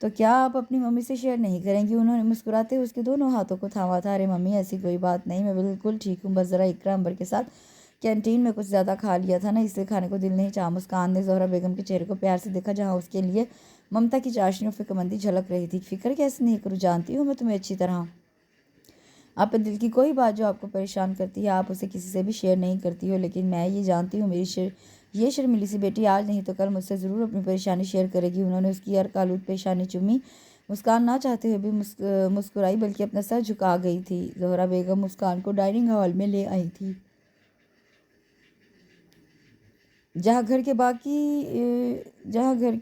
تو کیا آپ اپنی ممی سے شیئر نہیں کریں گی؟ انہوں نے مسکراتے اس کے دونوں ہاتھوں کو تھاما تھا۔ ارے ممی ایسی کوئی بات نہیں، میں بالکل ٹھیک ہوں، بس ذرا اقرا امبر کے ساتھ کینٹین میں کچھ زیادہ کھا لیا تھا نا، اس لیے کھانے کو دل نہیں چاہا۔ مسکان نے زہرا بیگم کے چہرے کو پیار سے دیکھا جہاں اس کے لیے ممتا کی چاشنی اور فکرمندی جھلک رہی تھی۔ فکر کیسے نہیں کروں، جانتی ہوں میں تمہیں اچھی طرح، اپنے دل کی کوئی بات جو آپ کو پریشان کرتی ہے آپ اسے کسی سے بھی شیئر نہیں کرتی ہو، لیکن میں یہ جانتی ہوں میری یہ شرمیلی سی بیٹی آج نہیں تو کل مجھ سے ضرور اپنی پریشانی شیئر کرے گی۔ انہوں نے اس کی عرق آلود پیشانی چومی۔ مسکان نہ چاہتے ہوئے بھی مسکرائی، بلکہ اپنا سر جھکا گئی تھی۔ زہرا بیگم مسکان کو ڈائننگ ہال میں لے آئی تھی، جہاں گھر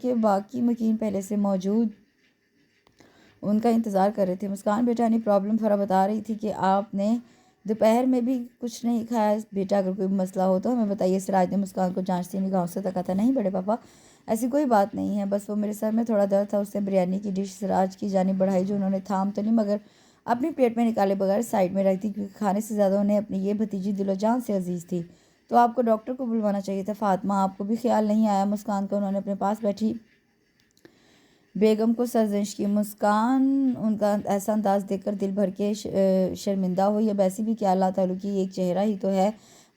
کے باقی مکین پہلے سے موجود ان کا انتظار کر رہے تھے۔ مسکان بیٹا نے پرابلم فرا بتا رہی تھی کہ آپ نے دوپہر میں بھی کچھ نہیں کھایا بیٹا، اگر کوئی مسئلہ ہو تو ہمیں بتائیے۔ سراج نے مسکان کو جانچتی نگاہوں سے تکا تھا۔ نہیں بڑے پاپا، ایسی کوئی بات نہیں ہے، بس وہ میرے سر میں تھوڑا درد تھا۔ اس نے بریانی کی ڈش سراج کی جانب بڑھائی، جو انہوں نے تھام تو نہیں مگر اپنی پلیٹ میں نکالے بغیر سائڈ میں رکھ دی، کیونکہ کھانے سے زیادہ انہیں اپنی یہ بھتیجی دل و جان سے عزیز تھی۔ تو آپ کو ڈاکٹر کو بلوانا چاہیے تھا فاطمہ، آپ کو بھی خیال نہیں آیا؟ مسکان کو انہوں نے اپنے پاس بیٹھی بیگم کو سرزنش کی۔ مسکان ان کا ایسا انداز دیکھ کر دل بھر کے شرمندہ ہوئی۔ اب ایسی بھی کیا اللہ تعالیٰ کی ایک چہرہ ہی تو ہے،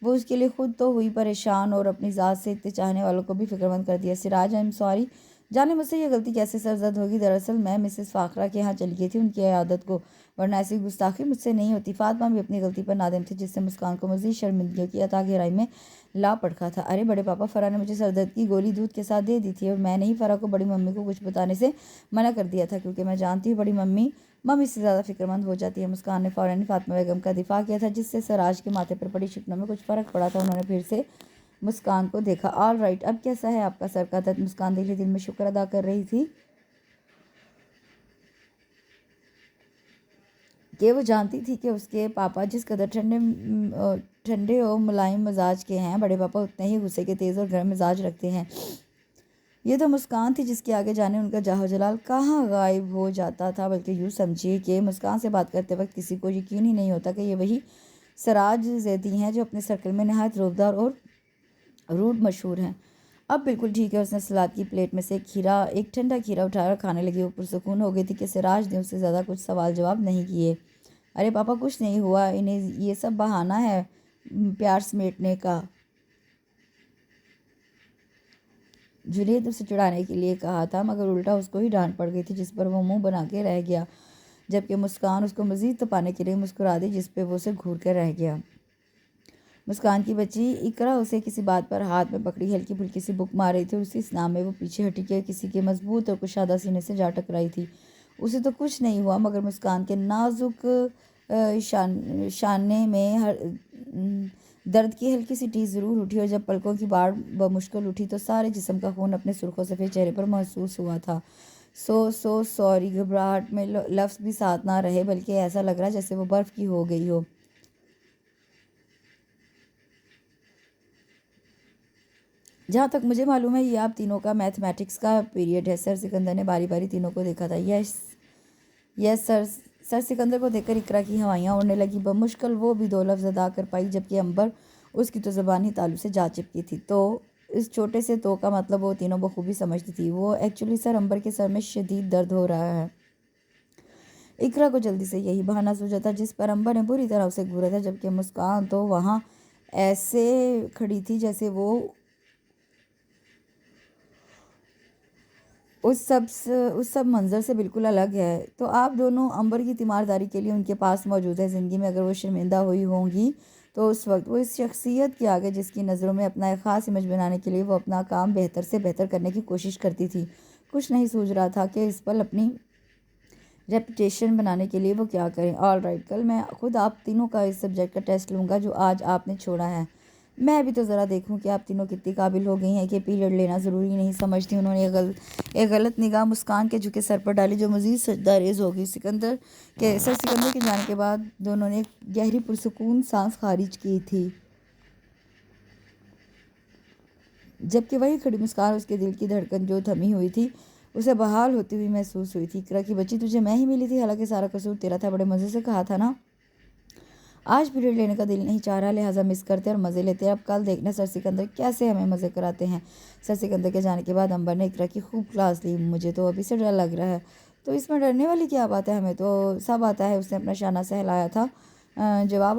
وہ اس کے لیے خود تو ہوئی پریشان اور اپنی ذات سے اتنے چاہنے والوں کو بھی فکر مند کر دیا۔ سراج آئی ایم سوری، جانے مجھ سے یہ غلطی کیسے سرزد ہوگی، دراصل میں مسز فاخرہ کے یہاں چلی گئی تھی ان کی عیادت کو، ورنہ ایسی گستاخی مجھ سے نہیں ہوتی۔ فاطمہ بھی اپنی غلطی پر نادم تھی، جس سے مسکان کو مزید شرمندگی کی عطا گہرائی میں لا پڑکا تھا۔ ارے بڑے پاپا، فرح نے مجھے سردرد کی گولی دودھ کے ساتھ دے دی تھی، اور میں نے ہی فرح کو بڑی ممی کو کچھ بتانے سے منع کر دیا تھا، کیونکہ میں جانتی ہوں بڑی ممی سے زیادہ فکر مند ہو جاتی ہے۔ مسکان نے فوراً فاطمہ بیگم کا دفاع کیا تھا، جس سے سراج کے ماتھے پر پڑی شکنوں میں کچھ فرق پڑا تھا۔ انہوں نے پھر سے مسکان کو دیکھا۔ آل رائٹ، اب کیسا ہے آپ کا سر کا درد؟ مسکان دل ہی دل میں شکر ادا کر رہی تھی کہ وہ جانتی تھی کہ اس کے پاپا جس قدر ٹھنڈے اور ملائم مزاج کے ہیں، بڑے پاپا اتنے ہی غصے کے تیز اور گرم مزاج رکھتے ہیں۔ یہ تو مسکان تھی جس کے آگے جانے ان کا جاہ و جلال کہاں غائب ہو جاتا تھا، بلکہ یوں سمجھیے کہ مسکان سے بات کرتے وقت کسی کو یقین ہی نہیں ہوتا کہ یہ وہی سراج زیدی ہیں جو اپنے سرکل میں نہایت روبدار اور روڈ مشہور ہیں۔ اب بالکل ٹھیک ہے، اس نے سلاد کی پلیٹ میں سے ایک ٹھنڈا کھیرا اٹھایا اور کھانے لگی۔ وہ پرسکون ہو گئی تھی کہ سراج نے اس سے زیادہ کچھ سوال جواب نہیں کیے۔ ارے پاپا کچھ نہیں ہوا، انہیں یہ سب بہانہ ہے پیار سمیٹنے کا۔ جنید اسے چڑھانے کے لیے کہا تھا، مگر الٹا اس کو ہی ڈانٹ پڑ گئی تھی، جس پر وہ منہ بنا کے رہ گیا، جبکہ مسکان اس کو مزید تپانے کے لیے مسکرا دی، جس پہ وہ اسے گھور کر رہ گیا۔ مسکان کی بچی اقرا اسے کسی بات پر ہاتھ میں پکڑی ہلکی پھلکی سی بک مار رہی تھی، اور اسی اسنا میں وہ پیچھے ہٹی کہ کسی کے مضبوط اور کشادہ سینے سے جا ٹکرائی تھی۔ اسے تو کچھ نہیں ہوا، مگر مسکان کے نازک شانے میں درد کی ہلکی سی ٹیس ضرور اٹھی، اور جب پلکوں کی باڑ بمشکل اٹھی تو سارے جسم کا خون اپنے سرخ و سفید چہرے پر محسوس ہوا تھا۔ سو سوری، گھبراہٹ میں لفظ بھی ساتھ نہ رہے، بلکہ ایسا لگ رہا جیسے وہ برف کی ہو گئی ہو۔ جہاں تک مجھے معلوم ہے یہ آپ تینوں کا میتھمیٹکس کا پیریڈ ہے۔ سر سکندر نے باری باری تینوں کو دیکھا تھا۔ یس سر سکندر کو دیکھ کر اقرا کی ہوائیاں اڑنے لگی۔ بمشکل وہ بھی دو لفظ ادا کر پائی، جبکہ امبر اس کی تو زبان ہی تالو سے جا چپکی تھی۔ تو اس چھوٹے سے تو کا مطلب وہ تینوں بخوبی سمجھتی تھی۔ وہ ایکچولی سر امبر کے سر میں شدید درد ہو رہا ہے۔ اقرا کو جلدی سے یہی بہانہ سوچا تھا جس پر امبر نے بری طرح اسے گھورا تھا، جبکہ مسکان تو وہاں ایسے کھڑی تھی جیسے وہ اس سب منظر سے بالکل الگ ہے۔ تو آپ دونوں امبر کی تیمارداری کے لیے ان کے پاس موجود ہے۔ زندگی میں اگر وہ شرمندہ ہوئی ہوں گی تو اس وقت وہ اس شخصیت کے آگے جس کی نظروں میں اپنا ایک خاص امیج بنانے کے لیے وہ اپنا کام بہتر سے بہتر کرنے کی کوشش کرتی تھی۔ کچھ نہیں سوچ رہا تھا کہ اس پل اپنی ریپوٹیشن بنانے کے لیے وہ کیا کریں۔ آل رائٹ، کل میں خود آپ تینوں کا اس سبجیکٹ کا ٹیسٹ لوں گا جو آج آپ نے چھوڑا ہے۔ میں بھی تو ذرا دیکھوں کہ آپ تینوں کتنی قابل ہو گئی ہیں کہ پیریڈ لینا ضروری نہیں سمجھتی۔ انہوں نے ایک غلط نگاہ مسکان کے جھکے سر پر ڈالی، جو مزید سجدہ ریز ہو گئی۔ سر سکندر کے جانے کے بعد دونوں نے ایک گہری پرسکون سانس خارج کی تھی، جبکہ وہی کھڑی مسکان اس کے دل کی دھڑکن جو تھمی ہوئی تھی اسے بحال ہوتی ہوئی محسوس ہوئی تھی۔ اقرا کی بچی، تجھے میں ہی ملی تھی، حالانکہ سارا قصور تیرا تھا، بڑے مزے سے کہا تھا نا۔ آج پیریڈ لینے کا دل نہیں چاہ رہا، لہٰذا مس کرتے اور مزے لیتے۔ اب کل دیکھنا سر سکندر کیسے ہمیں مزے کراتے ہیں۔ سر سکندر کے جانے کے بعد امبر نے اقرا کی خوب کلاس لی۔ مجھے تو ابھی سے ڈر لگ رہا ہے۔ تو اس میں ڈرنے والی کیا بات ہے، ہمیں تو سب آتا ہے، اس نے اپنا شانہ سہلایا تھا۔ جواب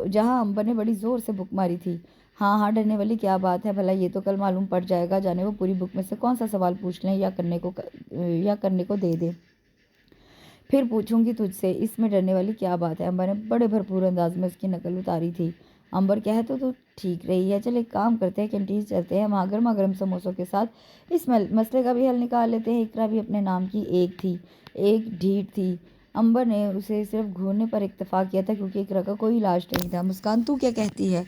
جہاں امبر نے بڑی زور سے بک ماری تھی۔ ہاں ہاں، ڈرنے والی کیا بات ہے بھلا، یہ تو کل معلوم پڑ جائے گا، جانے وہ پوری بک میں سے کون سا سوال پوچھ لیں یا کرنے کو دے دے، پھر پوچھوں گی تجھ سے، اس میں ڈرنے والی کیا بات ہے۔ امبر نے بڑے بھرپور انداز میں اس کی نقل اتاری تھی۔ امبر کہہ تو ٹھیک رہی ہے، چل ایک کام کرتے ہیں، کینٹین چلتے ہیں، وہاں گرما گرم سموسوں کے ساتھ اس مسئلے کا بھی حل نکال لیتے ہیں۔ اقرا بھی اپنے نام کی ایک ڈھیٹ تھی۔ امبر نے اسے صرف گھورنے پر اکتفا کیا تھا کیونکہ اقرا کا کوئی علاج نہیں تھا۔ مسکان، تو کیا کہتی ہے؟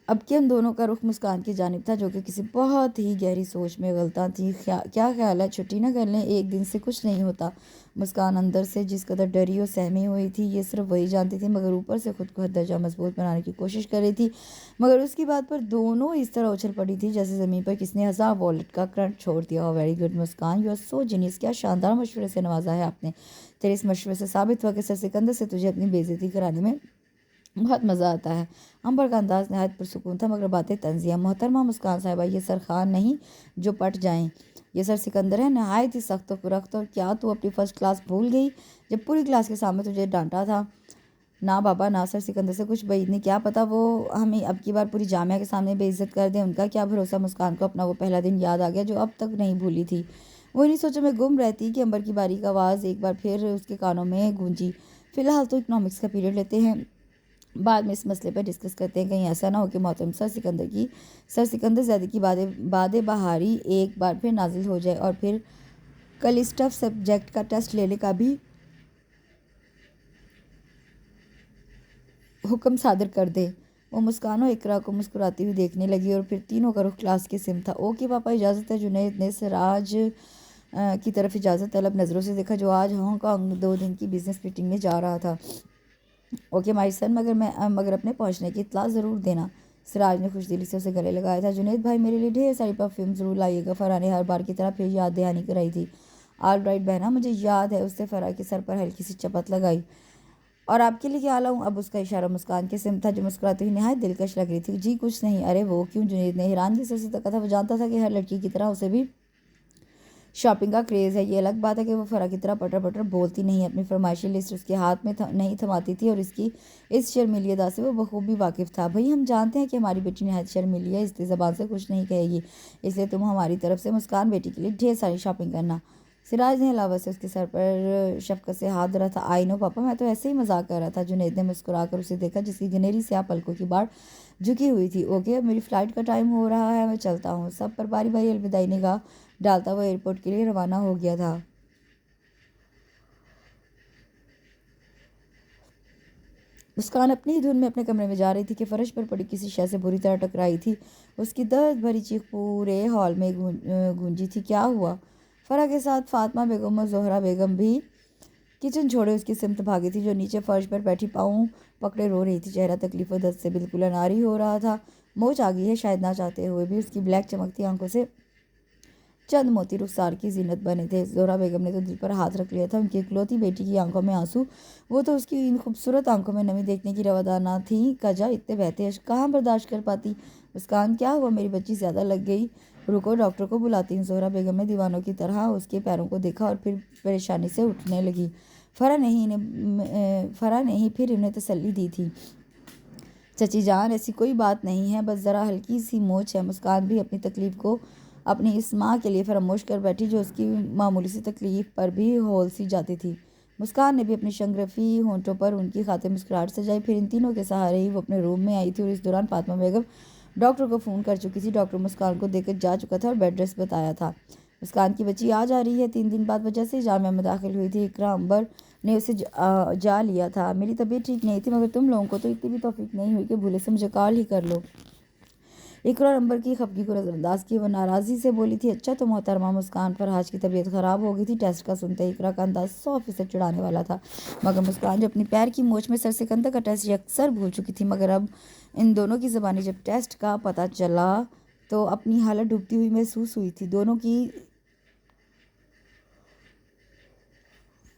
اب کہ ان دونوں کا رخ مسکان کی جانب تھا جو کہ کسی بہت ہی گہری سوچ میں غلطاں تھی۔ کیا خیال ہے، چھٹی نہ کر لیں؟ ایک دن سے کچھ نہیں ہوتا۔ مسکان اندر سے جس قدر ڈری اور سہمی ہوئی تھی یہ صرف وہی جانتی تھی، مگر اوپر سے خود کو حد درجہ مضبوط بنانے کی کوشش کر رہی تھی۔ مگر اس کی بات پر دونوں اس طرح اچھل پڑی تھی جیسے زمین پر کسی نے 1000 وولٹ کا کرنٹ چھوڑ دیا ہو۔ Very good Muskan, you are so genius, کیا شاندار مشورے سے نوازا ہے آپ نے۔ تیرے اس مشورے سے ثابت ہوا کہ سر سکندر سے تجھے اپنی بے عزتی کرانے میں بہت مزہ آتا ہے۔ امبر کا انداز نہایت پرسکون تھا مگر باتیں تنزیہ۔ محترمہ مسکان صاحبہ، یہ سر خان نہیں جو پٹ جائیں، یہ سر سکندر ہے، نہایت ہی سخت و رخت۔ اور کیا تو اپنی فرسٹ کلاس بھول گئی جب پوری کلاس کے سامنے تجھے ڈانٹا تھا؟ نہ بابا نہ، سر سکندر سے کچھ بعید نہیں، کیا پتہ وہ ہمیں اب کی بار پوری جامعہ کے سامنے بے عزت کر دیں، ان کا کیا بھروسہ۔ مسکان کو اپنا وہ پہلا دن یاد آ گیا جو اب تک نہیں بھولی تھی۔ وہ انہیں سوچوں میں گم رہتی کہ امبر کی باریک آواز ایک بار پھر اس کے کانوں میں گونجی۔ فی الحال تو اکنامکس کا پیریڈ لیتے ہیں، بعد میں اس مسئلے پر ڈسکس کرتے ہیں۔ کہیں ایسا نہ ہو کہ محترم سر سکندر زیادہ کی باد بہاری ایک بار پھر نازل ہو جائے اور پھر کل اس ٹف سبجیکٹ کا ٹیسٹ لینے کا بھی حکم صادر کر دے۔ وہ مسکان و اقرا کو مسکراتی ہوئی دیکھنے لگی اور پھر تینوں کا رخ کلاس کی سمت تھا۔ اوکے پاپا، اجازت ہے۔ جنید نے سراج کی طرف اجازت طلب نظروں سے دیکھا جو آج ہانگ کانگ 2 دن کی بزنس میٹنگ میں جا رہا تھا۔ اوکے مائی سن، مگر اپنے پہنچنے کی اطلاع ضرور دینا۔ سراج نے خوش دلی سے اسے گلے لگایا تھا۔ جنید بھائی، میرے لیے ڈھیر ساری پرفیوم ضرور لائیے گا، فرح نے ہر بار کی طرح پھر یاد دہانی کرائی تھی۔ آل رائٹ بہنا، مجھے یاد ہے، اس نے فرح کے سر پر ہلکی سی چپت لگائی۔ اور آپ کے لیے کیا لاؤں؟ اب اس کا اشارہ مسکان کے سمت تھا جو مسکراتی ہوئی نہایت دلکش لگ رہی تھی۔ جی کچھ نہیں۔ ارے وہ کیوں؟ جنید نے حیرانگی سے اسے تکا تھا۔ وہ جانتا تھا کہ ہر لڑکی کی طرح اسے بھی شاپنگ کا کریز ہے۔ یہ الگ بات ہے کہ وہ فرح کی طرح پٹر پٹر بولتی نہیں، اپنی فرمائشی لسٹ اس کے ہاتھ میں نہیں تھماتی تھی اور اس کی اس شرمیلی ادا سے وہ بخوبی واقف تھا۔ بھئی ہم جانتے ہیں کہ ہماری بیٹی نہایت شرمیلی ہے، اس لیے زبان سے کچھ نہیں کہے گی، اس لیے تم ہماری طرف سے مسکان بیٹی کے لیے ڈھیر ساری شاپنگ کرنا۔ سراج نے علاوہ سے اس کے سر پر شفقت سے ہاتھ دھرا تھا۔ آئی نو پاپا، میں تو ایسے ہی مذاق کر رہا تھا۔ جنید نے مسکرا کر اسے دیکھا جس کی گنہری سیاہ پلکوں کی باڑ جھکی ہوئی تھی۔ اوکے، اب میری فلائٹ کا ٹائم ہو رہا ہے، میں چلتا ہوں۔ سب پر باری باری الوداعی نگاہ ڈالتا وہ ایئرپورٹ کے لیے روانہ ہو گیا تھا۔ مسکان اپنی ہی دھن میں اپنے کمرے میں جا رہی تھی کہ فرش پر پڑی کسی شے سے بری طرح ٹکرائی تھی۔ اس کی درد بھری چیخ پورے ہال میں گونجی تھی۔ کیا ہوا؟ فرح کے ساتھ فاطمہ بیگم اور زہرا بیگم بھی کچن چھوڑے اس کی سمت بھاگی تھی جو نیچے فرش پر بیٹھی پاؤں پکڑے رو رہی تھی۔ چہرہ تکلیف و درد سے بالکل اناری ہو رہا تھا۔ موچ آ گئی ہے، شاید نہ چاہتے ہوئے بھی۔ اس کی بلیک چمکتی آنکھوں سے چند موتی رخسار کی زینت بنے تھے۔ زہرا بیگم نے تو دل پر ہاتھ رکھ لیا تھا، ان کی اکلوتی بیٹی کی آنکھوں میں آنسو، وہ تو اس کی ان خوبصورت آنکھوں میں نمی دیکھنے کی روادار تھیں۔ کجا اتنے بہتے اشک کہاں برداشت کر پاتی۔ مسکان، کیا ہوا؟ میری بچی زیادہ لگ گئی؟ رکو، ڈاکٹر کو بلاتی ہوں۔ زہرا بیگم نے دیوانوں کی طرح اس کے پیروں کو دیکھا اور پھر پریشانی سے اٹھنے لگی۔ فرح نے ہی پھر انہیں تسلی دی تھی۔ چچی جان، ایسی کوئی بات نہیں ہے، بس ذرا ہلکی سی موچ ہے۔ مسکان بھی اپنی تکلیف کو اپنی اس ماں کے لیے فراموش کر بیٹھی جو اس کی معمولی سی تکلیف پر بھی ہول سی جاتی تھی۔ مسکان نے بھی اپنی شنگرفی ہونٹوں پر ان کی خاطر مسکراہٹ سجائی۔ پھر ان تینوں کے سہارے ہی وہ اپنے روم میں آئی تھی اور اس دوران فاطمہ بیگم ڈاکٹر کو فون کر چکی تھی۔ ڈاکٹر مسکان کو دیکھ کر جا چکا تھا اور بیڈ ریسٹ بتایا تھا۔ مسکان کی بچی آج آ رہی ہے، 3 دن بعد وجہ سے جامعہ میں داخل ہوئی تھی۔ اقرا امبر نے اسے جا لیا تھا۔ میری طبیعت ٹھیک نہیں تھی مگر تم لوگوں کو تو اتنی بھی توفیق نہیں ہوئی کہ بھولے سے مجھے کال ہی کر لو۔ اقرا اور امبر کی خفگی کو نظر انداز کیے وہ ناراضی سے بولی تھی۔ اچھا تو محترمہ مسکان فرحاج کی طبیعت خراب ہو گئی تھی؟ ٹیسٹ کا سنتے اقرا کا انداز 100% چڑھانے والا تھا، مگر مسکان جو اپنی پیر کی موچ میں سر سکندر کا ٹیسٹ یکسر بھول چکی تھی، مگر اب ان دونوں کی زبانی جب ٹیسٹ کا پتہ چلا تو اپنی حالت ڈوبتی ہوئی محسوس ہوئی تھی۔ دونوں کی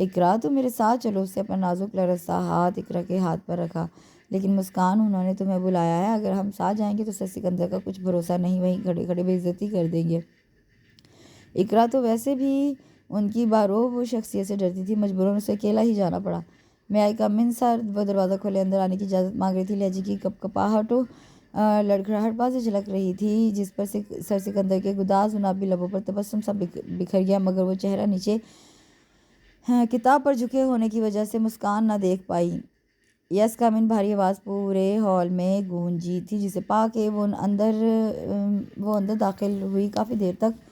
اقرا تو میرے ساتھ چلو، اس سے اپنا نازک لرزتا ہاتھ اقرا کے ہاتھ پر رکھا۔ لیکن مسکان، انہوں نے تمہیں بلایا ہے، اگر ہم ساتھ جائیں گے تو سر سکندر کا کچھ بھروسہ نہیں، وہیں کھڑے کھڑے بے عزتی کر دیں گے۔ اقرا تو ویسے بھی ان کی باروب وہ شخصیت سے ڈرتی تھی، مجبوراً اسے اکیلا ہی جانا پڑا۔ میں آئی کم ان سر، وہ دروازہ کھولے اندر آنے کی اجازت مانگ رہی تھی۔ لہجے کی کپکپاہٹ و لڑکھڑاہٹ واضح جھلک رہی تھی، جس پر سر سکندر کے گداز گنابی لبوں پر تبسم سا بکھر گیا، مگر وہ چہرہ نیچے کتاب پر جھکے ہونے کی وجہ سے مسکان نہ دیکھ پائی۔ یس کم ان بھاری آواز پورے ہال میں گونجی تھی، جسے پا کے وہ اندر داخل ہوئی۔ کافی دیر تک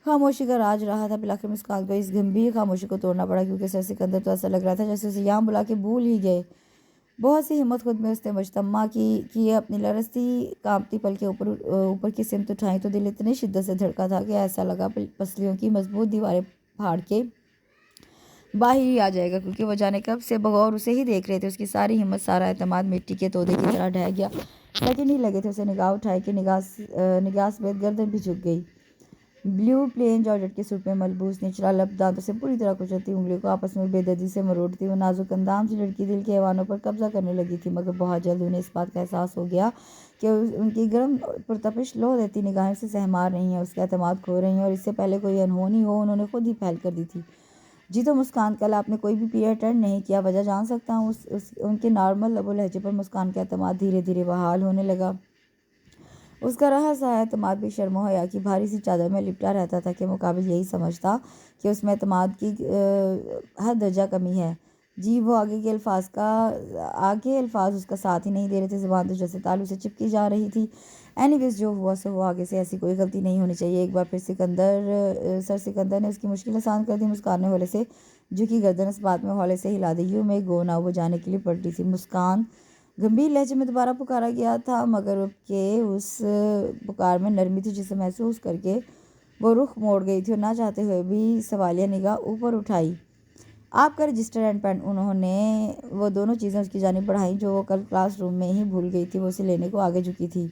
خاموشی کا راج رہا تھا، بالآخر مسکان کو اس گمبھیر خاموشی کو توڑنا پڑا، کیونکہ سر سکندر تو ایسا لگ رہا تھا جیسے اسے یہاں بلا کے بھول ہی گئے۔ بہت سی ہمت خود میں اس نے مجتمع کی اپنی لرزتی کانپتی پلکیں اوپر کی سمت اٹھائیں تو دل اتنی شدت سے دھڑکا تھا کہ ایسا لگا پسلیوں کی مضبوط دیواریں پھاڑ کے باہر ہی آ جائے گا، کیونکہ وہ جانے کب سے بغور اسے ہی دیکھ رہے تھے۔ اس کی ساری ہمت، سارا اعتماد مٹی کے تودے کی طرح ڈھہ گیا۔ سیکنڈ ہی لگے تھے اسے نگاہ اٹھائے کہ نگاہ سمیت گردن بھی جھک گئی۔ بلیو پلین جارجٹ کے سوٹ میں ملبوس نچلا لب دانتوں سے پوری طرح کچلتی، انگلیوں کو آپس میں بے دردی سے مروڑتی، وہ نازک اندام سے لڑکی دل کے ایوانوں پر قبضہ کرنے لگی تھی، مگر بہت جلد انہیں اس بات کا احساس ہو گیا کہ ان کی گرم پرتپش لو دیتی نگاہیں اسے سہمار رہی ہیں، اس کا اعتماد کھو رہی ہیں، اور اس سے پہلے کوئی انہونی ہو انہوں نے خود ہی پھیل کر دی تھی۔ جی تو مسکان، کل آپ نے کوئی بھی پیریڈ اٹینڈ نہیں کیا، وجہ جان سکتا ہوں؟ ان کے نارمل لب و لہجے پر مسکان کا اعتماد دھیرے دھیرے بحال ہونے لگا۔ اس کا رہا سا اعتماد بھی شرم و حیا کی بھاری سی چادر میں لپٹا رہتا تھا، کہ مقابل یہی سمجھتا کہ اس میں اعتماد کی حد درجہ کمی ہے۔ جی وہ آگے الفاظ اس کا ساتھ ہی نہیں دے رہے تھے، زبان تو جیسے تالو سے چپکی جا رہی تھی۔ اینی ویز جو ہوا سو ہوا، آگے سے ایسی کوئی غلطی نہیں ہونی چاہیے۔ ایک بار پھر سر سکندر نے اس کی مشکل آسان کر دی۔ مسکان نے ہولے سے جھکی گردن اس بات میں ہولے سے ہلا دی، یوں میں گو نہ وہ جانے کے لیے پلٹی تھی۔ مسکان، گمبھیر لہجے میں دوبارہ پکارا گیا تھا، مگر اب کے اس پکار میں نرمی تھی جسے محسوس کر کے وہ رخ موڑ گئی تھی اور نہ چاہتے ہوئے بھی سوالیہ نگاہ اوپر اٹھائی۔ آپ کا رجسٹر اینڈ پین، انہوں نے وہ دونوں چیزیں اس کی جانب بڑھائیں جو وہ کل کلاس روم میں ہی بھول گئی تھی۔ وہ اسے لینے کو آگے جھکی تھی۔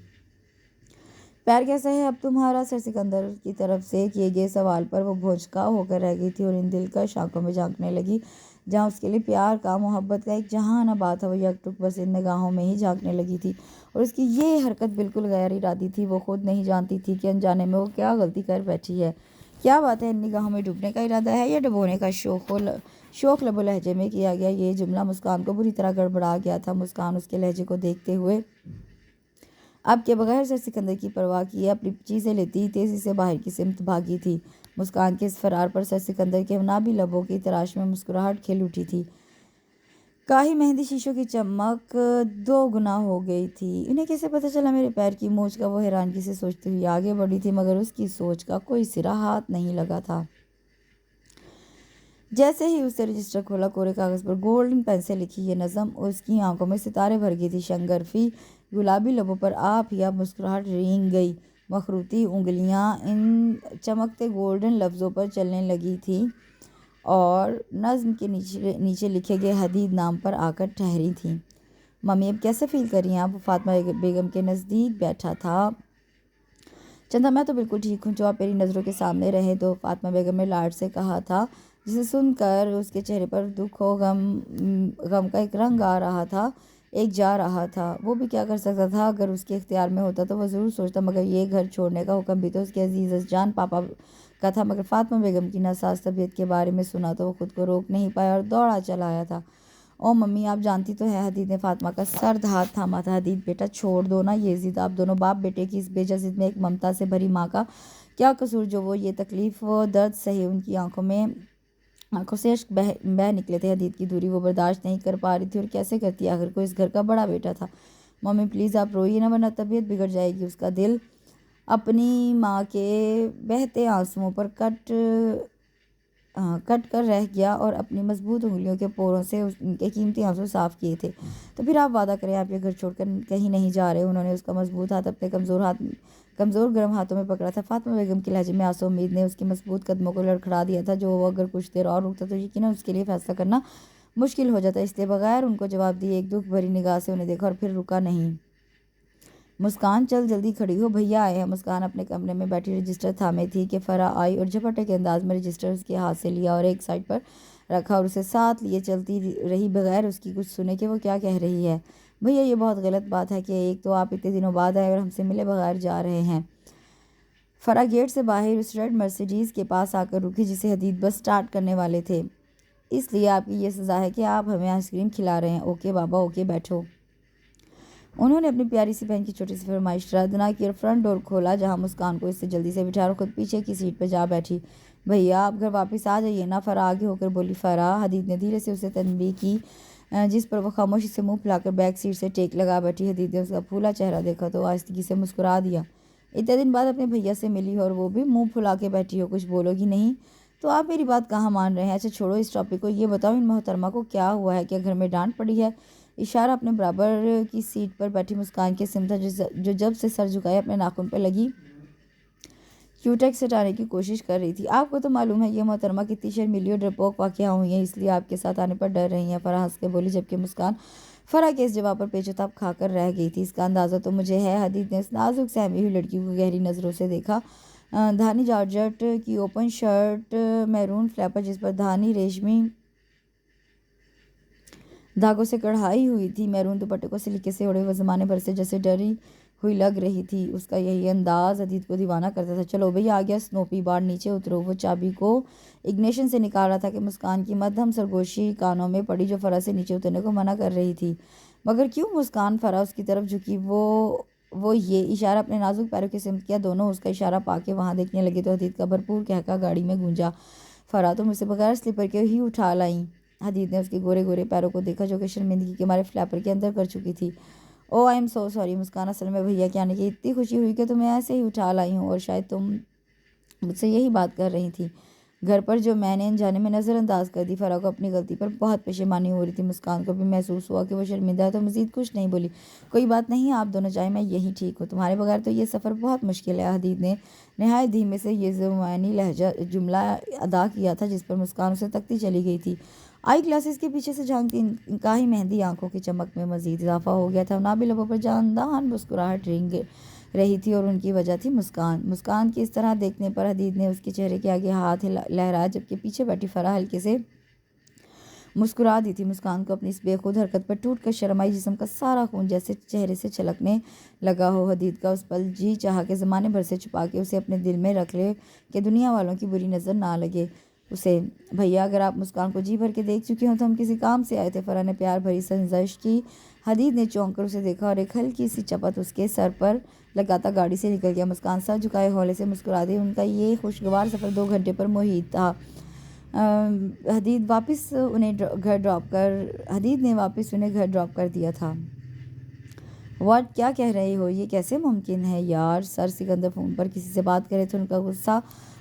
پیر کیسا ہے اب تمہارا؟ سر سکندر کی طرف سے کیے گئے سوال پر وہ بھوچکا ہو کر رہ گئی تھی اور ان دلکش آنکھوں میں جھانکنے لگی، جہاں اس کے لیے پیار کا، محبت کا ایک جہان آباد تھا۔ وہ یک ٹک بس ان نگاہوں میں ہی جھانکنے لگی تھی، اور اس کی یہ حرکت بالکل غیر ارادی تھی۔ وہ خود نہیں جانتی تھی کہ انجانے میں وہ کیا غلطی کر بیٹھی ہے۔ کیا بات ہے، ان نگاہوں میں ڈوبنے کا ارادہ ہے یا ڈبونے کا؟ شوخ لب و لہجے میں کیا گیا یہ جملہ مسکان کو بری طرح گڑبڑا گیا تھا۔ مسکان اس کے لہجے کو دیکھتے ہوئے اب کے بغیر سر سکندر کی پرواہ کیے اپنی چیزیں لیتی تیزی سے باہر کی سمت بھاگی تھی۔ مسکان کے اس فرار پر سر سکندر کے نابی لبوں کی تراش میں مسکراہٹ کھل اٹھی تھی۔ کاہی مہندی شیشوں کی چمک 2 گنا ہو گئی تھی۔ انہیں کیسے پتہ چلا میرے پیر کی موچ کا؟ وہ حیرانگی سے سوچتی ہوئی آگے بڑھی تھی، مگر اس کی سوچ کا کوئی سرا ہاتھ نہیں لگا تھا۔ جیسے ہی اس نے رجسٹر کھولا، کورے کاغذ پر گولڈن پین سے لکھی یہ نظم اس کی آنکھوں میں ستارے بھر گئی تھی۔ شنگرفی گلابی لبوں پر آپ ہی آپ مسکراہٹ رینگ گئی، مخروطی انگلیاں ان چمکتے گولڈن لفظوں پر چلنے لگی تھی اور نظم کے نیچے لکھے گئے حدید نام پر آ کر ٹھہری تھیں۔ ممی اب کیسے فیل کر رہی ہیں آپ؟ وہ فاطمہ بیگم کے نزدیک بیٹھا تھا۔ چندہ میں تو بالکل ٹھیک ہوں، جو آپ میری نظروں کے سامنے رہے تو، فاطمہ بیگم نے لاڈ سے کہا تھا، جسے سن کر اس کے چہرے پر دکھ و غم کا ایک رنگ آ رہا تھا، ایک جا رہا تھا۔ وہ بھی کیا کر سکتا تھا؟ اگر اس کے اختیار میں ہوتا تو وہ ضرور سوچتا، مگر یہ گھر چھوڑنے کا حکم بھی تو اس کے عزیز جان پاپا کا تھا۔ مگر فاطمہ بیگم کی ناساز طبیعت کے بارے میں سنا تو وہ خود کو روک نہیں پایا اور دوڑا چلا آیا تھا۔ او ممی، آپ جانتی تو ہیں، حدید نے فاطمہ کا سرد ہاتھ تھاما تھا۔ حدید بیٹا، چھوڑ دو نا یہ ضد، آپ دونوں باپ بیٹے کی اس بیجا ضد میں ایک ممتا سے بھری ماں کا کیا قصور جو وہ یہ تکلیف و درد سہے؟ ان کی آنکھوں سے اشک بہہ نکلے تھے۔ حدید کی دوری وہ برداشت نہیں کر پا رہی تھی، اور کیسے کرتی؟ آخر کو اس گھر کا بڑا بیٹا تھا۔ ممی پلیز آپ روئیے نا، ورنہ طبیعت بگڑ جائے گی۔ اس کا دل اپنی ماں کے بہتے آنسوؤں پر کٹ کر رہ گیا اور اپنی مضبوط انگلیوں کے پوروں سے ان کے قیمتی آنسو صاف کیے تھے۔ تو پھر آپ وعدہ کریں، آپ یہ گھر چھوڑ کر کہیں نہیں جا رہے؟ انہوں نے اس کا مضبوط ہاتھ اپنے کمزور گرم ہاتھوں میں پکڑا تھا۔ فاطمہ بیگم کے لہجے میں آسو امید نے اس کی مضبوط قدموں کو لڑکھڑا دیا تھا، جو وہ اگر کچھ دیر اور رکتا تو یقیناً اس کے لیے فیصلہ کرنا مشکل ہو جاتا۔ اس لیے بغیر ان کو جواب دیے ایک دکھ بھری نگاہ سے انہیں دیکھا اور پھر رکا نہیں۔ مسکان، چل جلدی کھڑی ہو، بھیا آئے ہیں۔ مسکان اپنے کمرے میں بیٹھی رجسٹر تھامے تھی کہ فرح آئی اور جھپٹے کے انداز میں رجسٹر اس کے ہاتھ سے لیا اور ایک سائڈ پر رکھا اور اسے ساتھ لیے چلتی رہی بغیر اس کی کچھ سنے کہ وہ کیا کہہ رہی ہے۔ بھیا یہ بہت غلط بات ہے کہ ایک تو آپ اتنے دنوں بعد آئے اور ہم سے ملے بغیر جا رہے ہیں۔ فرح گیٹ سے باہر اس ریڈ مرسیڈیز کے پاس آ کر رکی جسے حدید بس سٹارٹ کرنے والے تھے۔ اس لیے آپ کی یہ سزا ہے کہ آپ ہمیں آئس کریم کھلا رہے ہیں۔ اوکے بابا اوکے، بیٹھو۔ انہوں نے اپنی پیاری سی بہن کی چھوٹی سی فرمائش رد نہ کی اور فرنٹ ڈور کھولا جہاں مسکان کو اس سے جلدی سے بٹھایا اور خود پیچھے کی سیٹ پہ جا بیٹھی۔ بھیا آپ گھر واپس آ جائیے نا، فرح آگے ہو کر بولی۔ فرح، حدید نے دھیرے سے اسے تنبیہ کی جس پر وہ خاموشی سے منہ پھلا کر بیک سیٹ سے ٹیک لگا بیٹھی۔ حدید نے اس کا پھولا چہرہ دیکھا تو آہستگی سے مسکرا دیا۔ اتنے دن بعد اپنے بھیا سے ملی ہو اور وہ بھی منہ پھلا کے بیٹھی ہو، کچھ بولو گی نہیں؟ تو آپ میری بات کہاں مان رہے ہیں؟ اچھا چھوڑو اس ٹاپک کو، یہ بتاؤ ان محترمہ کو کیا ہوا ہے؟ کیا گھر میں ڈانٹ پڑی ہے؟ اشارہ اپنے برابر کی سیٹ پر بیٹھی مسکان کے سمت تھا جو جب سے سر جھکائے اپنے ناخن پہ لگی کیوٹیکس ہٹانے کی کوشش کر رہی تھی۔ آپ کو تو معلوم ہے یہ محترمہ کتنی شرمیلی اور ڈرپوک واقعہ ہوئی ہیں، اس لیے آپ کے ساتھ آنے پر ڈر رہی ہیں، فرح ہنس کے بولی، جبکہ مسکان فرح کے اس جواب پر پیچ و تاب کھا کر رہ گئی تھی۔ اس کا اندازہ تو مجھے ہے۔ حدید نے اس نازک سہمی ہوئی لڑکی کو گہری نظروں سے دیکھا۔ دھانی جارجٹ کی اوپن شرٹ، میرون فلیپر جس پر دھانی ریشمی دھاگوں سے کڑھائی ہوئی تھی، میرون دوپٹے کو سلیقے سے اوڑھے ہوئے زمانے بھر سے جیسے ڈری ہوئی لگ رہی تھی۔ اس کا یہی انداز حدید کو دیوانہ کرتا تھا۔ چلو بھئی آ گیا سنوپی بار، نیچے اترو۔ وہ چابی کو اگنیشن سے نکال رہا تھا کہ مسکان کی مدھم سرگوشی کانوں میں پڑی جو فرح سے نیچے اترنے کو منع کر رہی تھی۔ مگر کیوں مسکان؟ فرح اس کی طرف جھکی۔ وہ یہ اشارہ اپنے نازک پیروں کی سمت کیا۔ دونوں اس کا اشارہ پا کے وہاں دیکھنے لگے تو حدید کا بھرپور قہقہ گاڑی میں گونجا۔ فرح تم اسے بغیر سلیپر کے ہی اٹھا لائیں؟ حدید نے اس کے گورے گورے پیروں کو دیکھا جو کہ شرمندگی کے مارے فلیپر کے اندر کر چکی تھی۔ او آئی ایم سو سوری مسکان، اصل میں بھیا کے آنے کی اتنی خوشی ہوئی کہ تمہیں ایسے ہی اٹھا لائی ہوں، اور شاید تم مجھ سے یہی بات کر رہی تھی گھر پر جو میں نے انجانے میں نظر انداز کر دی۔ فرح کو اپنی غلطی پر بہت پشیمانی ہو رہی تھی۔ مسکان کو بھی محسوس ہوا کہ وہ شرمندہ ہے تو مزید کچھ نہیں بولی۔ کوئی بات نہیں، آپ دونوں جائیں، میں یہی ٹھیک ہوں، تمہارے بغیر تو یہ سفر بہت مشکل ہے۔ حدید نے نہایت دھیمے سے یہ زمینی لہجہ جملہ ادا کیا تھا جس پر مسکان اسے تکتی چلی گئی تھی۔ آئی گلاسز کے پیچھے سے جھانکتی انتہائی مہندی آنکھوں کی چمک میں مزید اضافہ ہو گیا تھا۔ نابی لبوں پر جاندان مسکراہٹ رنگ رہی تھی اور ان کی وجہ تھی مسکان کی اس طرح دیکھنے پر حدید نے اس کے چہرے کے آگے ہاتھ لہرایا جبکہ پیچھے بیٹھی فرح ہلکے سے مسکرا دی تھی۔ مسکان کو اپنی اس بے خود حرکت پر ٹوٹ کر شرم آئی، جسم کا سارا خون جیسے چہرے سے چھلکنے لگا ہو۔ حدید کا اس پل جی چاہا کہ زمانے بھر سے چھپا کے اسے اپنے دل میں رکھ لے کہ دنیا والوں کی بری نظر نہ لگے اسے۔ بھیا اگر آپ مسکان کو جی بھر کے دیکھ چکی ہوں تو ہم کسی کام سے آئے تھے، فرح نے پیار بھری سنجش کی۔ حدید نے چونک کر اسے دیکھا اور ایک ہلکی سی چپت اس کے سر پر لگاتا گاڑی سے نکل گیا۔ مسکان سر جھکائے ہولے سے مسکرا دی۔ ان کا یہ خوشگوار سفر 2 گھنٹے پر محیط تھا۔ حدید نے واپس انہیں گھر ڈراپ کر دیا تھا۔ واٹ کیا کہہ رہے ہو؟ یہ کیسے ممکن ہے یار؟ سر سکندر فون پر کسی سے بات کرے تھے، ان کا غصہ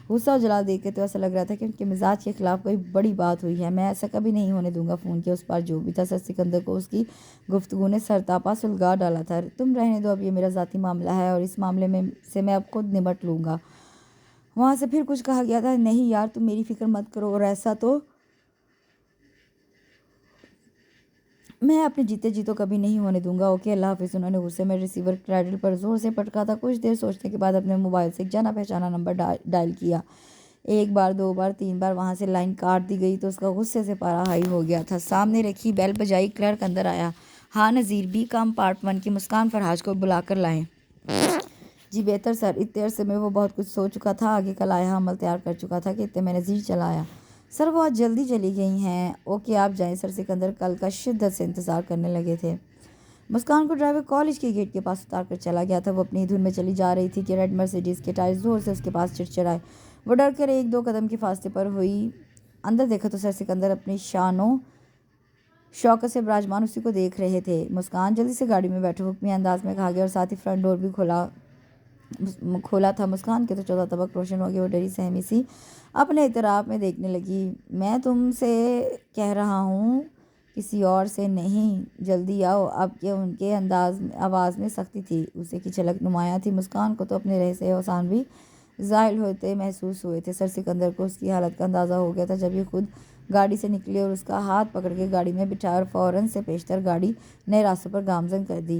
اور جلال دیکھ کے تو ایسا لگ رہا تھا کہ ان کے مزاج کے خلاف کوئی بڑی بات ہوئی ہے۔ میں ایسا کبھی نہیں ہونے دوں گا۔ فون کے اس پار جو بھی تھا سر سکندر کو اس کی گفتگو نے سرتاپا سلگا ڈالا تھا۔ تم رہنے دو، اب یہ میرا ذاتی معاملہ ہے اور اس معاملے سے میں اب خود نمٹ لوں گا۔ وہاں سے پھر کچھ کہا گیا تھا؟ نہیں یار تم میری فکر مت کرو، اور ایسا تو میں اپنے جیتے جی تو کبھی نہیں ہونے دوں گا۔ اوکے اللہ حافظ۔ انہوں نے غصے میں ریسیور کریڈل پر زور سے پٹکا تھا۔ کچھ دیر سوچنے کے بعد اپنے موبائل سے ایک جانا پہچانا نمبر ڈائل کیا۔ 1 بار 2 بار 3 بار وہاں سے لائن کاٹ دی گئی تو اس کا غصے سے پارا ہائی ہو گیا تھا۔ سامنے رکھی بیل بجائی، کلرک اندر آیا۔ ہاں نذیر، بی کمپارٹمنٹ کی مسکان فرحاج کو بلا کر لائیں۔ جی بہتر سر۔ اتنے عرصے میں وہ بہت کچھ سوچ چکا تھا، آگے کا لائحہ عمل تیار کر چکا تھا کہ اتنے میں نذیر چلا آیا۔ سر وہ آج جلدی چلی گئی ہیں۔ اوکے آپ جائیں۔ سر سکندر کل کا شدت سے انتظار کرنے لگے تھے۔ مسکان کو ڈرائیور کالج کے گیٹ کے پاس اتار کر چلا گیا تھا۔ وہ اپنی دھن میں چلی جا رہی تھی کہ ریڈ مرسیڈیز کے ٹائر زور سے اس کے پاس چڑچڑائے۔ وہ ڈر کر 1-2 قدم کے فاصلے پر ہوئی، اندر دیکھا تو سر سکندر اپنی شان و شوکت سے براجمان اسی کو دیکھ رہے تھے۔ مسکان جلدی سے گاڑی میں بیٹھو، حکمی انداز میں کہا گیا، اور ساتھ ہی فرنٹ ڈور بھی کھولا تھا۔ مسکان کے تو 14 طبق روشن ہو گئے۔ وہ ڈری سہمی سی اپنے اطراف میں دیکھنے لگی۔ میں تم سے کہہ رہا ہوں، کسی اور سے نہیں، جلدی آؤ۔ اب کہ ان کے آواز میں سختی تھی، غصے کی جھلک نمایاں تھی۔ مسکان کو تو اپنے رہ سے اوسان بھی زائل ہوتے محسوس ہوئے تھے۔ سر سکندر کو اس کی حالت کا اندازہ ہو گیا تھا جب یہ خود گاڑی سے نکلی اور اس کا ہاتھ پکڑ کے گاڑی میں بٹھایا اور فوراً سے پیشتر گاڑی نئے راستوں پر گامزن کر دی۔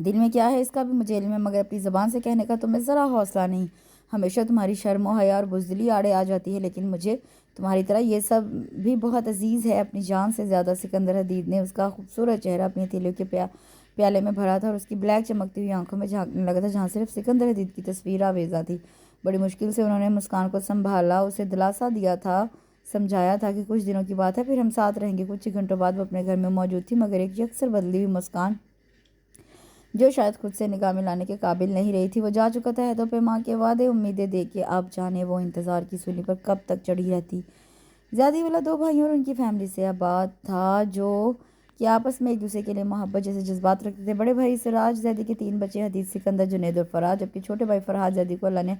دل میں کیا ہے اس کا بھی مجھے علم ہے، مگر اپنی زبان سے کہنے کا تمہیں ذرا حوصلہ نہیں۔ ہمیشہ تمہاری شرم و حیا اور بزدلی آڑے آ جاتی ہے، لیکن مجھے تمہاری طرح یہ سب بھی بہت عزیز ہے۔ اپنی جان سے زیادہ سکندر حدید نے اس کا خوبصورت چہرہ اپنی ہتھیلیوں کے پیالے میں بھرا تھا اور اس کی بلیک چمکتی ہوئی آنکھوں میں جھانکنے لگا تھا، جہاں صرف سکندر حدید کی تصویر آویزاں تھی۔ بڑی مشکل سے انہوں نے مسکان کو سنبھالا، اسے دلاسا دیا تھا، سمجھایا تھا کہ کچھ دنوں کی بات ہے، پھر ہم ساتھ رہیں گے۔ کچھ ہی گھنٹوں بعد وہ اپنے گھر میں موجود تھی، مگر ایک یکسر بدلی ہوئی مسکان جو شاید خود سے نگاہ میں لانے کے قابل نہیں رہی تھی۔ وہ جا چکا تھا، عہد و پیما کے وعدے امیدیں دے کے، اب جانے وہ انتظار کی سولی پر کب تک چڑھی رہتی۔ زیادی والا 2 بھائیوں اور ان کی فیملی سے آباد تھا، جو کہ آپس میں ایک دوسرے کے لیے محبت جیسے جذبات رکھتے تھے۔ بڑے بھائی سراج زیدی کے 3 بچے حدید، سکندر، جنید اور فرحات، جبکہ چھوٹے بھائی فرحات زیدی کو اللہ نے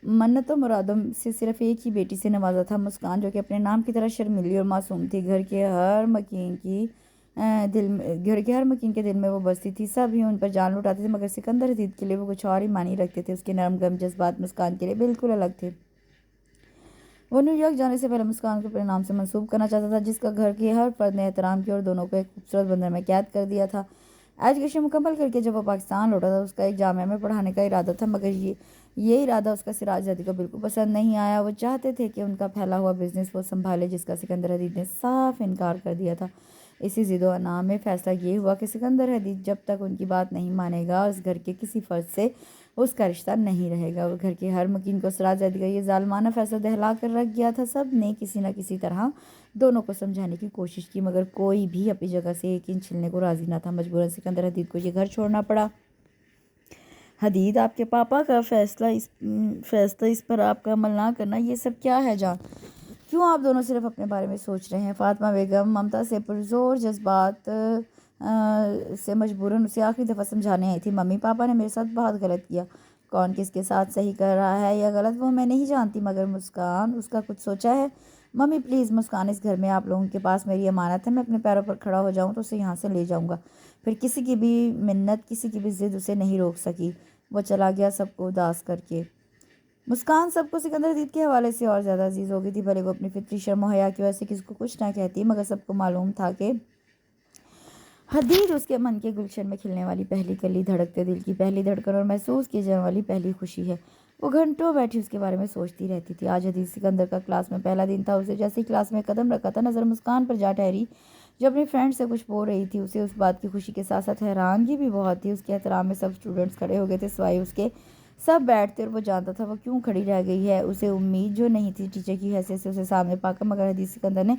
منتوں مرادوں سے صرف ایک ہی بیٹی سے نوازا تھا، مسکان، جو کہ اپنے نام کی طرح شرمیلی اور معصوم تھی۔ گھر کے ہر مکین کے دل میں وہ بستی تھی۔ سب ہی ان پر جان لٹاتے تھے، مگر سکندر حدید کے لیے وہ کچھ اور ہی معنی رکھتے تھے۔ اس کے نرم گرم جذبات مسکان کے لیے بالکل الگ تھے۔ وہ نیو یارک جانے سے پہلے مسکان کو اپنے نام سے منسوب کرنا چاہتا تھا، جس کا گھر کے ہر فرد نے احترام کیا اور دونوں کو ایک خوبصورت بندر میں قید کر دیا تھا۔ ایجوکیشن مکمل کر کے جب وہ پاکستان لوٹا تھا، اس کا ایک جامعہ میں پڑھانے کا ارادہ تھا، مگر یہ ارادہ اس کا سراج زیدی کو بالکل پسند نہیں آیا۔ وہ چاہتے تھے کہ ان کا پھیلا ہوا بزنس وہ سنبھالے، جس کا سکندر حدید نے صاف انکار کر دیا تھا۔ اسی ضد و عناء میں فیصلہ یہ ہوا کہ سکندر حدید جب تک ان کی بات نہیں مانے گا، اس گھر کے کسی فرد سے اس کا رشتہ نہیں رہے گا۔ وہ گھر کے ہر مکین کو سراج زیدی کا یہ ظالمانہ فیصلہ دہلا کر رکھ گیا تھا۔ سب نے کسی نہ کسی طرح دونوں کو سمجھانے کی کوشش کی، مگر کوئی بھی اپنی جگہ سے ایک انچ ہلنے کو راضی نہ تھا۔ مجبوراً سکندر حدید کو یہ گھر چھوڑنا پڑا۔ حدید، آپ کے پاپا کا فیصلہ اس پر آپ کا عمل نہ کرنا، یہ سب کیا ہے جان؟ کیوں آپ دونوں صرف اپنے بارے میں سوچ رہے ہیں؟ فاطمہ بیگم ممتا سے پرزور جذبات سے مجبوراً اسے آخری دفعہ سمجھانے آئی تھی۔ ممی، پاپا نے میرے ساتھ بہت غلط کیا۔ کون کس کے ساتھ صحیح کر رہا ہے یا غلط وہ میں نہیں جانتی، مگر مسکان اس کا کچھ سوچا ہے؟ ممی پلیز، مسکان اس گھر میں آپ لوگوں کے پاس میری امانت ہے۔ میں اپنے پیروں پر کھڑا ہو جاؤں تو اسے یہاں سے لے جاؤں گا۔ پھر کسی کی بھی منت، کسی کی بھی ضد اسے نہیں روک سکی۔ وہ چلا گیا سب کو اداس کر کے۔ مسکان سب کو سکندر حدید کے حوالے سے اور زیادہ عزیز ہو گئی تھی، بھلے وہ اپنی فطری شرم و حیا کی وجہ سے کسی کو کچھ نہ کہتی، مگر سب کو معلوم تھا کہ حدید اس کے من کے گلشن میں کھلنے والی پہلی کلی، دھڑکتے دل کی پہلی دھڑکن اور محسوس کی جانے والی پہلی خوشی ہے۔ وہ گھنٹوں بیٹھی اس کے بارے میں سوچتی رہتی تھی۔ آج حدید سکندر کا کلاس میں پہلا دن تھا۔ اسے جیسے ہی کلاس میں قدم رکھا تھا، نظر مسکان پر جا ٹھہری، جو اپنی فرینڈ سے کچھ بول رہی تھی۔ اسے اس بات کی خوشی کے ساتھ ساتھ حیرانگی بھی بہت تھی۔ اس کے احترام میں سب اسٹوڈنٹس کھڑے ہو گئے تھے سوائے اس کے۔ سب بیٹھتے اور وہ جانتا تھا وہ کیوں کھڑی رہ گئی ہے۔ اسے امید جو نہیں تھی ٹیچر کی حیثیت سے اسے سامنے پا کر، مگر حدید سکندر نے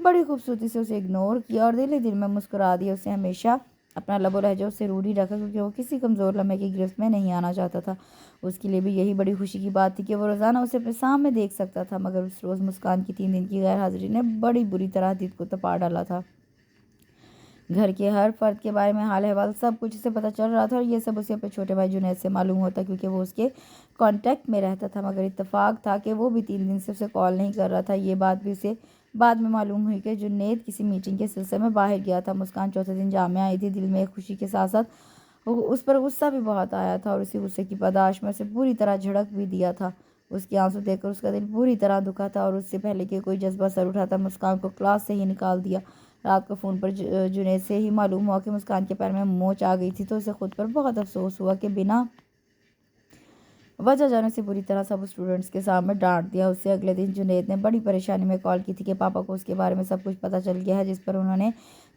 بڑی خوبصورتی سے اسے اگنور کیا اور دل ہی دل میں مسکرا دیا۔ اسے ہمیشہ اپنا لب و لہجہ اسے روڑی رکھا، کیونکہ وہ کسی کمزور لمحے کی گرفت میں نہیں آنا چاہتا تھا۔ اس کے لیے بھی یہی بڑی خوشی کی بات تھی کہ وہ روزانہ اسے اپنے سامنے دیکھ سکتا تھا، مگر اس روز مسکان کی 3 دن کی غیر حاضری نے بڑی بری طرح حدید کو تپا ڈالا تھا۔ گھر کے ہر فرد کے بارے میں حال احوال سب کچھ اسے پتہ چل رہا تھا، اور یہ سب اسے اپنے چھوٹے بھائی جنید سے معلوم ہوتا، کیونکہ وہ اس کے کانٹیکٹ میں رہتا تھا۔ مگر اتفاق تھا کہ وہ بھی 3 دن سے اسے کال نہیں کر رہا تھا۔ یہ بات بھی اسے بعد میں معلوم ہوئی کہ جنید کسی میٹنگ کے سلسلے میں باہر گیا تھا۔ مسکان چوتھے دن جامعہ آئی تھی۔ دل میں ایک خوشی کے ساتھ ساتھ اس پر غصہ بھی بہت آیا تھا، اور اسی غصے کی پاداش میں اسے پوری طرح جھڑک بھی دیا تھا۔ اس کے آنسو دیکھ کر اس کا دل پوری طرح دکھا تھا، اور اس سے پہلے کہ کوئی جذبہ سر اٹھاتا مسکان کو کلاس سے ہی نکال دیا۔ رات کو فون پر جنید سے ہی معلوم ہوا کہ مسکان کے پیر میں موچ آ گئی تھی، تو اسے خود پر بہت افسوس ہوا کہ بنا وجہ جانے سے بری طرح سب اسٹوڈنٹس کے سامنے ڈانٹ دیا۔ اسے اگلے دن جنید نے بڑی پریشانی میں کال کی تھی کہ پاپا کو اس کے بارے میں سب کچھ پتہ چل گیا ہے، جس پر انہوں نے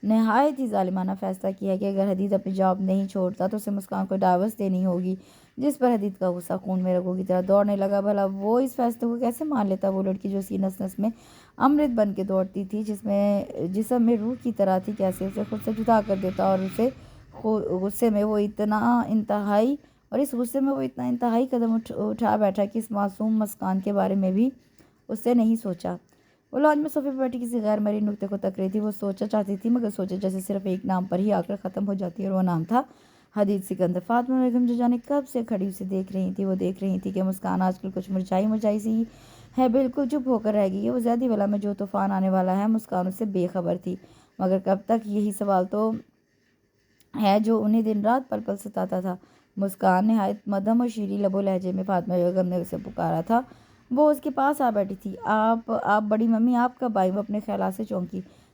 نہایت ہی ظالمانہ فیصلہ کیا ہے کہ اگر حدید اپنی جاب نہیں چھوڑتا تو اسے مسکان کو ڈائیورس دینی ہوگی، جس پر حدید کا غصہ خون میں رگوں کی طرح دوڑنے لگا۔ بھلا وہ اس فیصلے کو کیسے مان لیتا؟ وہ لڑکی جو اس کی نس نس میں امرت بن کے دوڑتی تھی، جسم میں روح کی طرح تھی، کیسے اسے خود سے جدا کر دیتا؟ اور غصے میں وہ اتنا انتہائی قدم اٹھا بیٹھا کہ اس معصوم مسکان کے بارے میں بھی اس نے نہیں سوچا۔ وہ لانچ میں صوفے پر بیٹھی کسی غیر مرئی نکتے کو تک رہی تھی۔ وہ سوچا چاہتی تھی، مگر سوچا جیسے صرف ایک نام پر ہی آ کر ختم ہو جاتی ہے، اور وہ نام تھا حدید سکندر۔ فاطمہ بیگم جو جانے کب سے کھڑی اسے دیکھ رہی تھی، وہ دیکھ رہی تھی کہ مسکان آج کل کچھ مرجھائی سی ہے، بالکل چپ ہو کر رہ گئی ہے۔ وہ زیادی والا میں جو طوفان آنے والا ہے، مسکان اس سے بے خبر تھی، مگر کب تک؟ یہی سوال تو ہے جو انہیں دن رات پل پل ستاتا تھا۔ مسکان نہایت مدھم اور شیریں لب و لہجے میں فاطمہ بیگم نے اسے پکارا تھا۔ وہ اس کے پاس آ بیٹھی تھی۔ آپ بڑی ممی، آپ کب آئی؟ وہ اپنے خیالات سے چونکی۔